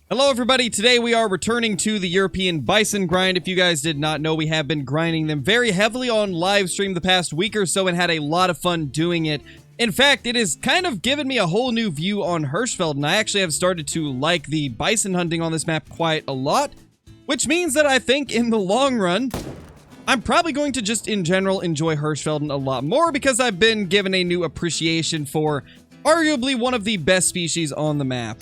Hello everybody, today we are returning to the European Bison grind. If you guys did not know, we have been grinding them very heavily on live stream the past week or so and had a lot of fun doing it. In fact, it has kind of given me a whole new view on Hirschfeld, and I actually have started to like the bison hunting on this map quite a lot, which means that I think in the long run, I'm probably going to just in general enjoy Hirschfelden a lot more because I've been given a new appreciation for arguably one of the best species on the map.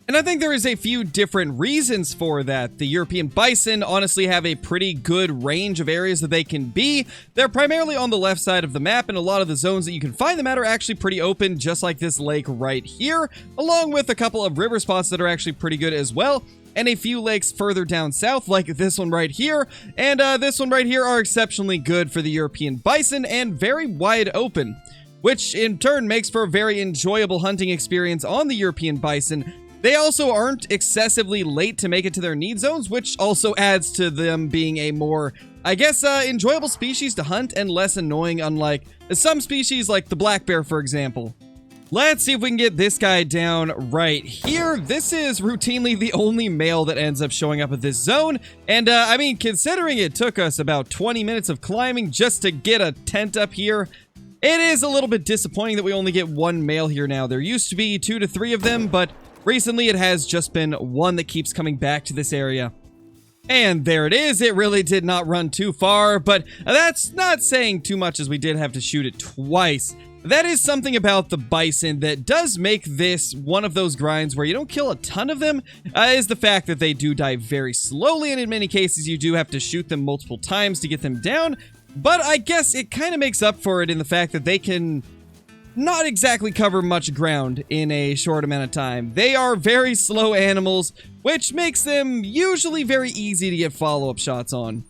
And I think there is a few different reasons for that. The European bison honestly have a pretty good range of areas that they can be. They're primarily on the left side of the map, and a lot of the zones that you can find them at are actually pretty open, just like this lake right here, along with a couple of river spots that are actually pretty good as well, and a few lakes further down south, like this one right here, and this one right here are exceptionally good for the European bison and very wide open, which in turn makes for a very enjoyable hunting experience on the European bison. They also aren't excessively late to make it to their need zones, which also adds to them being a more, I guess, enjoyable species to hunt and less annoying, unlike some species like the black bear, for example. Let's see if we can get this guy down right here. This is routinely the only male that ends up showing up at this zone. And, I mean, considering it took us about 20 minutes of climbing just to get a tent up here, it is a little bit disappointing that we only get one male here now. There used to be 2 to 3 of them, but recently, it has just been one that keeps coming back to this area. And there it is. It really did not run too far, but that's not saying too much as we did have to shoot it twice. That is something about the bison that does make this one of those grinds where you don't kill a ton of them, is the fact that they do die very slowly, and in many cases, you do have to shoot them multiple times to get them down. But I guess it kind of makes up for it in the fact that they can not exactly cover much ground in a short amount of time. They are very slow animals, which makes them usually very easy to get follow-up shots on.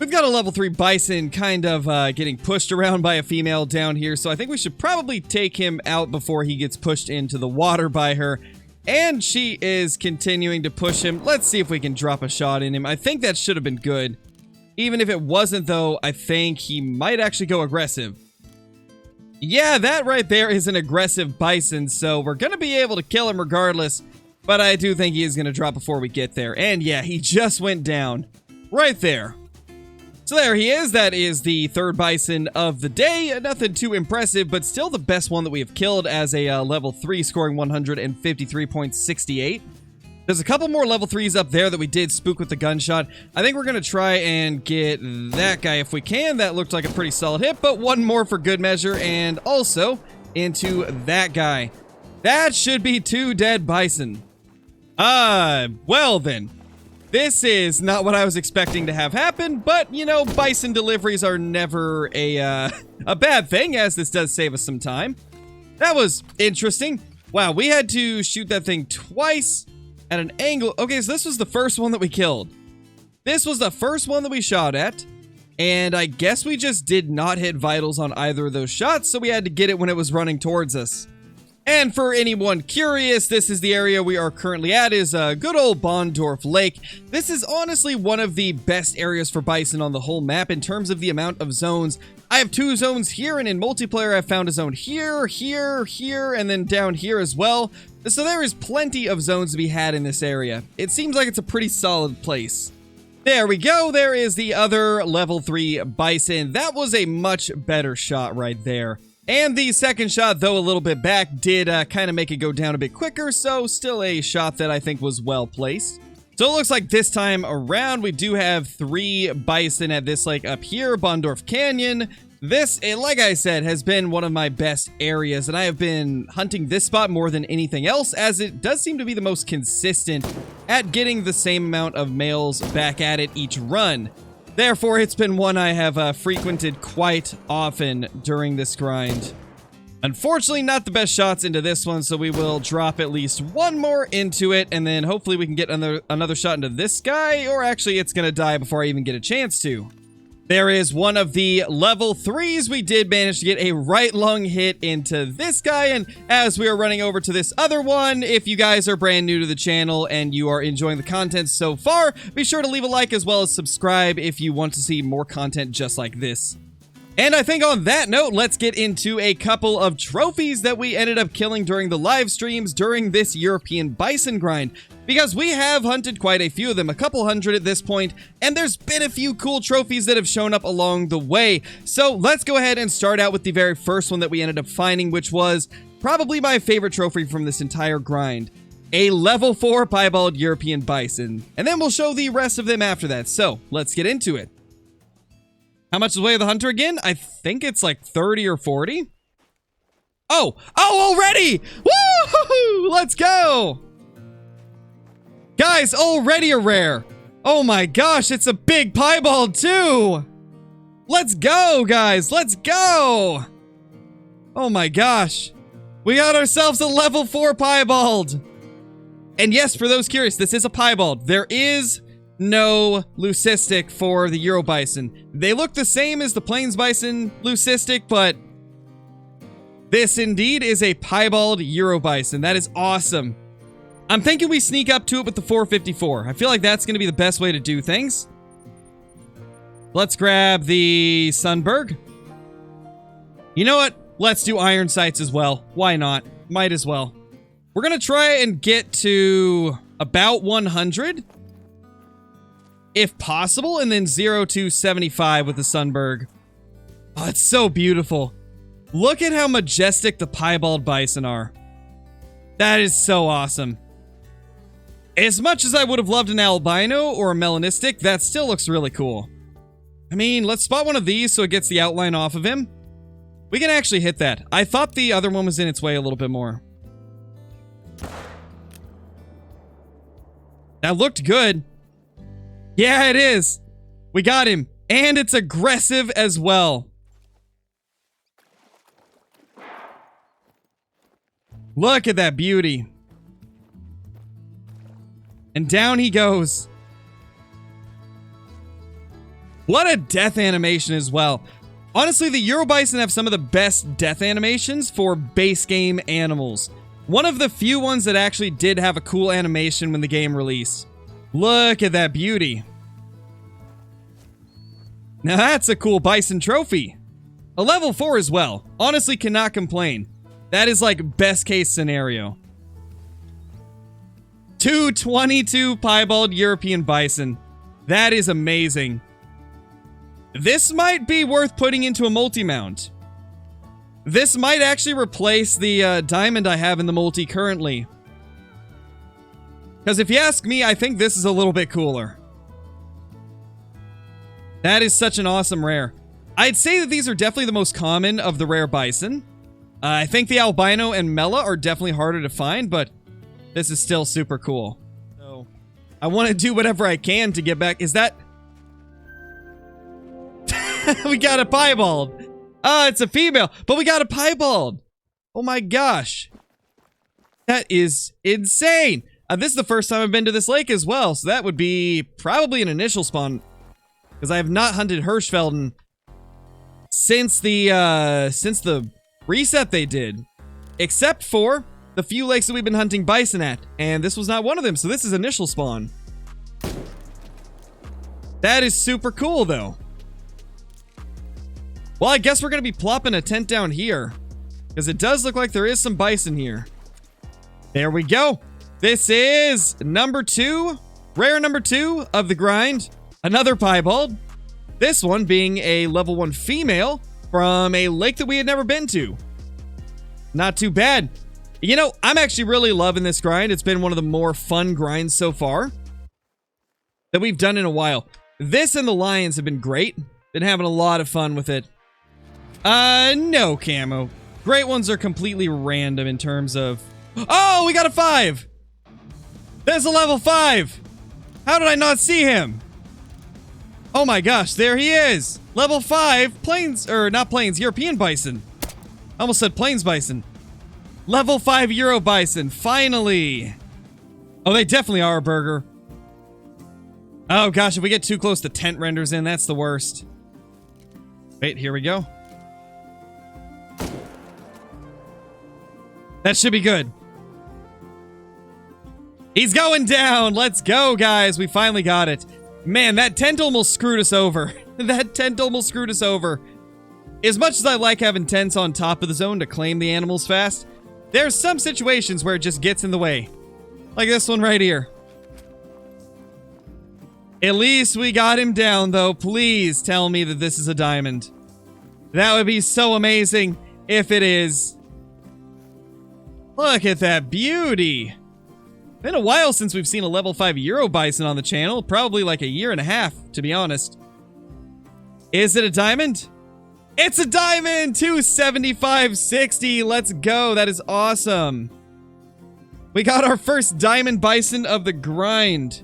We've got a level 3 bison kind of getting pushed around by a female down here, so I think we should probably take him out before he gets pushed into the water by her. And she is continuing to push him. Let's see if we can drop a shot in him. I think that should have been good. Even if it wasn't, though, I think he might actually go aggressive. Yeah, that right there is an aggressive bison, so we're going to be able to kill him regardless, but I do think he is going to drop before we get there. And yeah, he just went down right there. So there he is. That is the third bison of the day. Nothing too impressive, but still the best one that we have killed as a level 3, scoring 153.68. There's a couple more level 3s up there that we did spook with the gunshot. I think we're going to try and get that guy if we can. That looked like a pretty solid hit, but one more for good measure, and also into that guy. That should be 2 dead bison. Well then. This is not what I was expecting to have happen, but, you know, bison deliveries are never a bad thing, as this does save us some time. That was interesting. Wow, we had to shoot that thing twice at an angle. Okay, so this was the first one that we killed. This was the first one that we shot at, and I guess we just did not hit vitals on either of those shots, so we had to get it when it was running towards us. And for anyone curious, this is the area we are currently at, is good old Bondorf Lake. This is honestly one of the best areas for bison on the whole map in terms of the amount of zones. I have 2 zones here, and in multiplayer I've found a zone here, here, here, and then down here as well. So there is plenty of zones to be had in this area. It seems like it's a pretty solid place. There we go. There is the other level 3 bison. That was a much better shot right there. And the second shot, though a little bit back, did kind of make it go down a bit quicker, so still a shot that I think was well placed. So it looks like this time around, we do have 3 bison at this lake up here, Bondorf Canyon. This, like I said, has been one of my best areas, and I have been hunting this spot more than anything else, as it does seem to be the most consistent at getting the same amount of males back at it each run. Therefore, it's been one I have frequented quite often during this grind. Unfortunately, not the best shots into this one, so we will drop at least one more into it, and then hopefully we can get another shot into this guy, or actually it's going to die before I even get a chance to. There is one of the level 3s. We did manage to get a right lung hit into this guy, and as we are running over to this other one, if you guys are brand new to the channel and you are enjoying the content so far, be sure to leave a like as well as subscribe if you want to see more content just like this. And I think on that note, let's get into a couple of trophies that we ended up killing during the live streams during this European Bison grind. Because we have hunted quite a few of them, a couple hundred at this point, and there's been a few cool trophies that have shown up along the way. So let's go ahead and start out with the very first one that we ended up finding, which was probably my favorite trophy from this entire grind. A level 4 Piebald European Bison. And then we'll show the rest of them after that. So let's get into it. How much is Way of the Hunter again? I think it's like 30 or 40. Oh, already! Woo! Let's go! Guys, already a rare. Oh my gosh, it's a big Piebald too! Let's go, guys, let's go! Oh my gosh. We got ourselves a level 4 Piebald. And yes, for those curious, this is a Piebald. There is no leucistic for the Euro Bison. They look the same as the Plains Bison leucistic, but this indeed is a Piebald Euro Bison. That is awesome. I'm thinking we sneak up to it with the 454. I feel like that's going to be the best way to do things. Let's grab the Sunberg. You know what? Let's do iron sights as well. Why not? Might as well. We're going to try and get to about 100. If possible, and then 0 to 75 with the Sunberg. Oh, it's so beautiful. Look at how majestic the Piebald Bison are. That is so awesome. As much as I would have loved an albino or a melanistic, that still looks really cool. I mean, let's spot one of these so it gets the outline off of him. We can actually hit that. I thought the other one was in its way a little bit more. That looked good. Yeah, it is. We got him. And it's aggressive as well. Look at that beauty. And down he goes. What a death animation as well. Honestly, the Euro Bison have some of the best death animations for base game animals. One of the few ones that actually did have a cool animation when the game released. Look at that beauty. Now that's a cool Bison trophy. A level 4 as well. Honestly, cannot complain. That is like best case scenario. 222 Piebald European Bison. That is amazing. This might be worth putting into a multi-mount. This might actually replace the diamond I have in the multi currently. Because if you ask me, I think this is a little bit cooler. That is such an awesome rare. I'd say that these are definitely the most common of the rare Bison. I think the albino and Mela are definitely harder to find, but this is still super cool. So, I want to do whatever I can to get back. Is that... we got a Piebald. It's a female, but we got a Piebald. Oh my gosh. That is insane. This is the first time I've been to this lake as well, so that would be probably an initial spawn. Because I have not hunted Hirschfelden since the reset they did. Except for the few lakes that we've been hunting bison at. And this was not one of them, so this is initial spawn. That is super cool, though. Well, I guess we're going to be plopping a tent down here. Because it does look like there is some bison here. There we go. This is number 2. Rare number 2 of the grind. Another Piebald. This one being a level 1 female from a lake that we had never been to. Not too bad. You know, I'm actually really loving this grind. It's been one of the more fun grinds so far that we've done in a while. This and the lions have been great. Been having a lot of fun with it. No camo. Great ones are completely random in terms of... Oh, we got a 5! There's a level 5! How did I not see him? Oh my gosh, there he is! Level 5, plains, or not plains, European Bison. I almost said Plains Bison. Level 5 Euro Bison, finally! Oh, they definitely are a burger. Oh gosh, if we get too close to tent renders in, that's the worst. Wait, here we go. That should be good. He's going down! Let's go, guys! We finally got it. Man, that tent almost screwed us over. That tent almost screwed us over. As much as I like having tents on top of the zone to claim the animals fast, there's some situations where it just gets in the way. Like this one right here. At least we got him down, though. Please tell me that this is a diamond. That would be so amazing if it is. Look at that beauty. Been a while since we've seen a level 5 Euro Bison on the channel. Probably like a year and a half, to be honest. Is it a diamond? It's a diamond! 275.60. Let's go. That is awesome. We got our first diamond bison of the grind.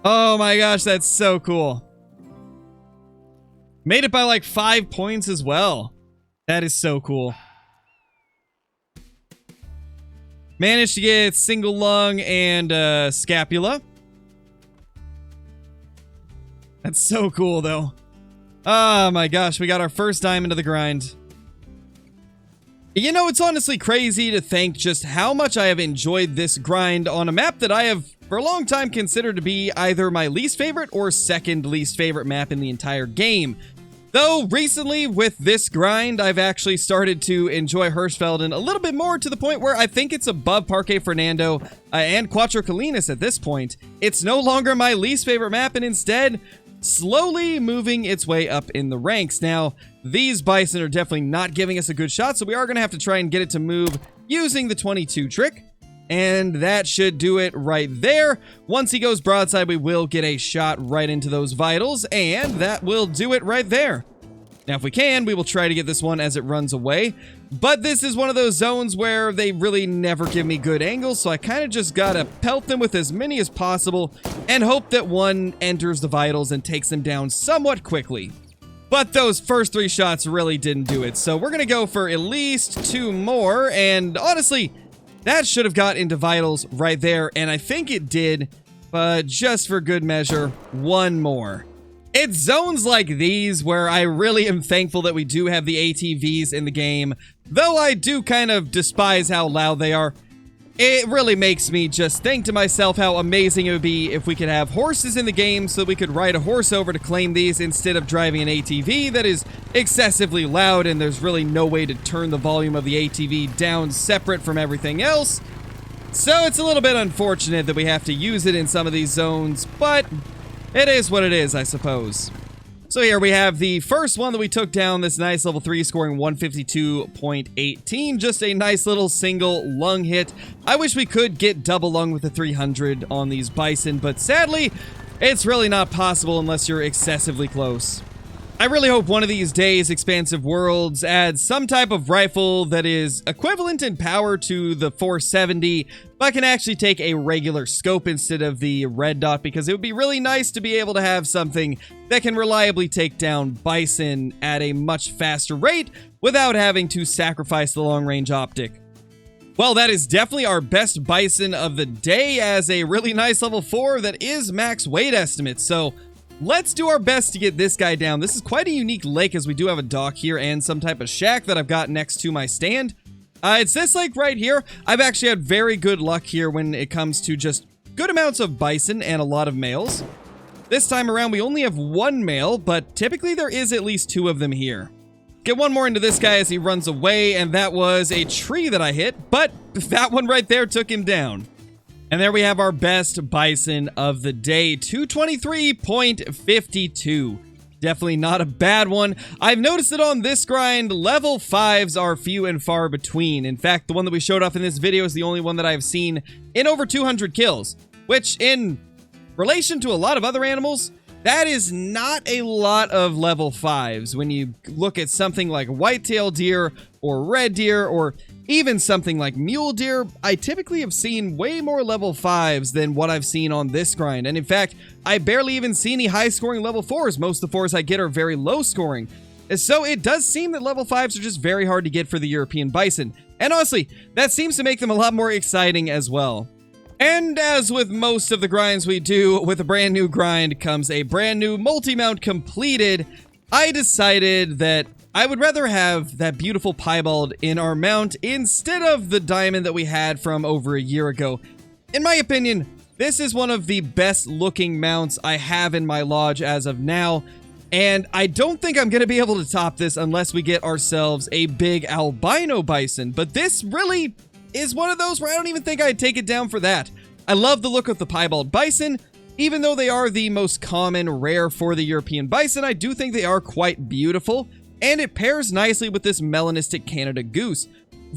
Oh my gosh, that's so cool. Made it by like 5 points as well. That is so cool. Managed to get single lung and scapula. That's so cool though. Oh my gosh, we got our first diamond of the grind. You know, it's honestly crazy to think just how much I have enjoyed this grind on a map that I have for a long time considered to be either my least favorite or second least favorite map in the entire game. Though recently with this grind, I've actually started to enjoy Hirschfelden a little bit more, to the point where I think it's above Parque Fernando and Cuatro Colinas at this point. It's no longer my least favorite map, and instead slowly moving its way up in the ranks. Now, these bison are definitely not giving us a good shot, so we are going to have to try and get it to move using the 22 trick. And that should do it right there. Once he goes broadside, we will get a shot right into those vitals, and that will do it right there. Now, if we can, we will try to get this one as it runs away. But this is one of those zones where they really never give me good angles, so I kind of just gotta pelt them with as many as possible and hope that one enters the vitals and takes them down somewhat quickly. But those first 3 shots really didn't do it, so we're gonna go for at least 2 more, and honestly, that should have got into vitals right there, and I think it did, but just for good measure, 1 more. It's zones like these where I really am thankful that we do have the ATVs in the game, though I do kind of despise how loud they are. It really makes me just think to myself how amazing it would be if we could have horses in the game so we could ride a horse over to claim these instead of driving an ATV that is excessively loud and there's really no way to turn the volume of the ATV down separate from everything else. So it's a little bit unfortunate that we have to use it in some of these zones, but it is what it is, I suppose. So here we have the first one that we took down, this nice level 3, scoring 152.18. Just a nice little single lung hit. I wish we could get double lung with the 300 on these bison, but sadly, it's really not possible unless you're excessively close. I really hope one of these days Expansive Worlds adds some type of rifle that is equivalent in power to the 470, but can actually take a regular scope instead of the red dot, because it would be really nice to be able to have something that can reliably take down bison at a much faster rate without having to sacrifice the long-range optic. Well, that is definitely our best bison of the day as a really nice level 4 that is max weight estimate, so let's do our best to get this guy down. This is quite a unique lake, as we do have a dock here and some type of shack that I've got next to my stand. It's this lake right here. I've actually had very good luck here when it comes to just good amounts of bison and a lot of males. This time around, we only have 1 male, but typically there is at least 2 of them here. Get 1 more into this guy as he runs away, and that was a tree that I hit, but that one right there took him down. And there we have our best bison of the day, 223.52. Definitely not a bad one. I've noticed that on this grind, level 5s are few and far between. In fact, the one that we showed off in this video is the only one that I've seen in over 200 kills, which in relation to a lot of other animals, that is not a lot of level 5s. When you look at something like whitetail deer or red deer or even something like mule deer, I typically have seen way more level 5s than what I've seen on this grind. And in fact, I barely even see any high scoring level 4s. Most of the 4s I get are very low scoring. So it does seem that level 5s are just very hard to get for the European bison. And honestly, that seems to make them a lot more exciting as well. And as with most of the grinds we do, with a brand new grind comes a brand new multi-mount completed. I decided that I would rather have that beautiful piebald in our mount instead of the diamond that we had from over a year ago. In my opinion, this is one of the best looking mounts I have in my lodge as of now. And I don't think I'm going to be able to top this unless we get ourselves a big albino bison. But this really is one of those where I don't even think I'd take it down for that. I love the look of the Piebald bison. Even though they are the most common rare for the European bison, I do think they are quite beautiful. And it pairs nicely with this melanistic Canada goose,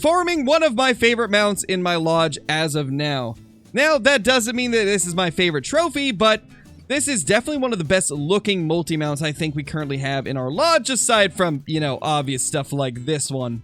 forming one of my favorite mounts in my lodge as of now. Now, that doesn't mean that this is my favorite trophy, but this is definitely one of the best looking multi-mounts I think we currently have in our lodge, aside from, you know, obvious stuff like this one.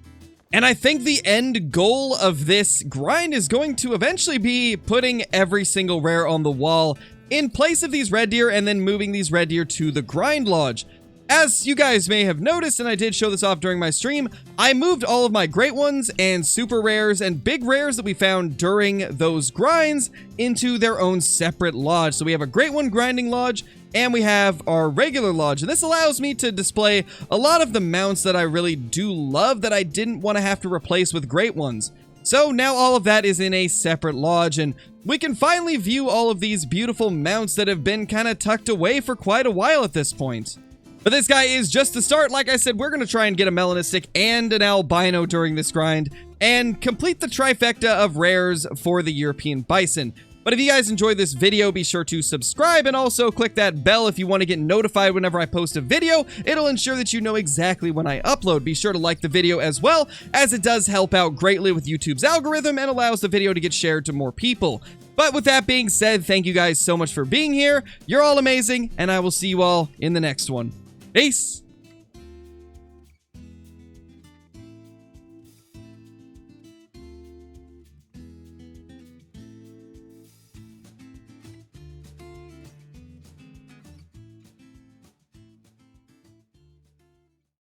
And I think the end goal of this grind is going to eventually be putting every single rare on the wall in place of these red deer and then moving these red deer to the grind lodge. As you guys may have noticed, and I did show this off during my stream, I moved all of my great ones and super rares and big rares that we found during those grinds into their own separate lodge. So we have a great one grinding lodge and we have our regular lodge. And this allows me to display a lot of the mounts that I really do love that I didn't want to have to replace with great ones. So now all of that is in a separate lodge, and we can finally view all of these beautiful mounts that have been kind of tucked away for quite a while at this point. But this guy is just the start. Like I said, we're going to try and get a melanistic and an albino during this grind and complete the trifecta of rares for the European bison. But if you guys enjoyed this video, be sure to subscribe and also click that bell if you want to get notified whenever I post a video. It'll ensure that you know exactly when I upload. Be sure to like the video as well, as it does help out greatly with YouTube's algorithm and allows the video to get shared to more people. But with that being said, thank you guys so much for being here. You're all amazing, and I will see you all in the next one. Peace!